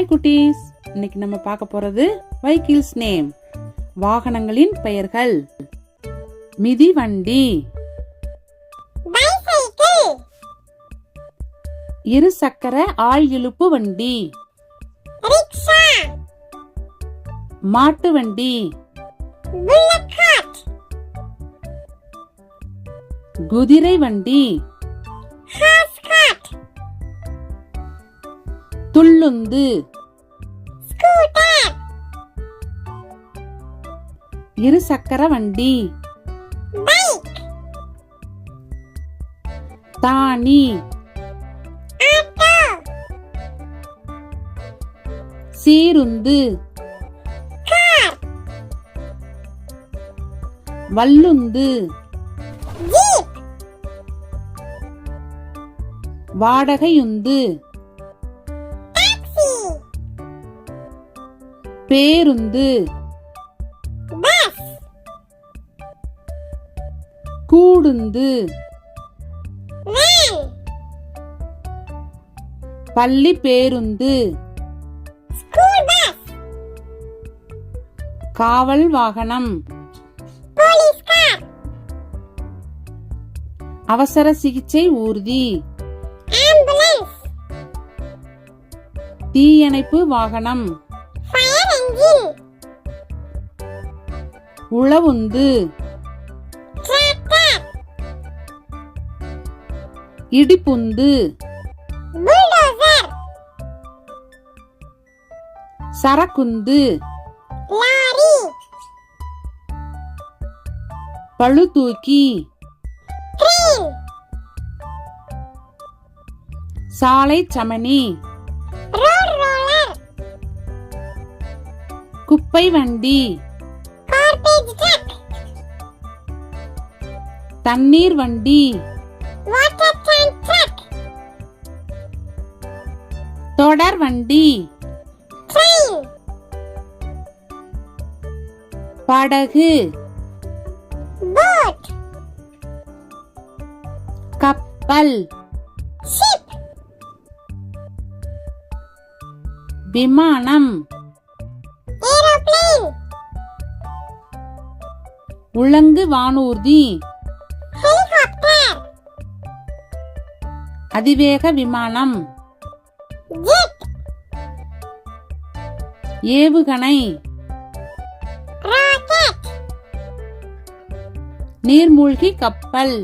Hi குட்டீஸ், இன்னைக்கு நம்ம பார்க்க போறது வெஹிக்கிள்ஸ் நேம், வாகனங்களின் பெயர்கள். மிதிவண்டி, பைசைக்கிள், இருசக்கர ஆள் இழுப்பு வண்டி, ரிக்ஷா, மாட்டு வண்டி, புல்லட் கார்ட், குதிரை வண்டி, ஹார்ஸ் கார்ட், துள்ளுந்து, ஸ்கூட்டர், இருசக்கர வண்டி, பைக், தானி, ஆட்டோ, சீருந்து, கார், வல்லுந்து, ஜீப், வாடகையுந்து, டாக்ஸி, பேருந்து, பஸ், கூடுந்து, வேன், பள்ளி பேருந்து, ஸ்கூல் பஸ், காவல் வாகனம், போலீஸ் கார், அவசர சிகிச்சை ஊர்தி, ஆம்புலன்ஸ், தீயணைப்பு வாகனம், ஃபயர் என்ஜின், உளவுந்து, டிராக்டர், இடிப்புந்து, புல்டோசர், சரக்குந்து, லாரி, பளுதூக்கி, கிரேன், சாலை சமனி, ரோட் ரோலர், குப்பை வண்டி, கார்பேஜ் ட்ரக், தண்ணீர் வண்டி, வாட்டர் டேங்க் ட்ரக், தொடர் வண்டி, ட்ரெயின், படகு, போட், கப்பல், ஷிப், விமானம், ஏரோப்ளேன், உலங்கு வானூர்தி, ஹெலிகாப்டர், அதிவேக விமானம், ஜெட், ஏவுகணை, ராக்கெட், நீர்மூழ்கி கப்பல்,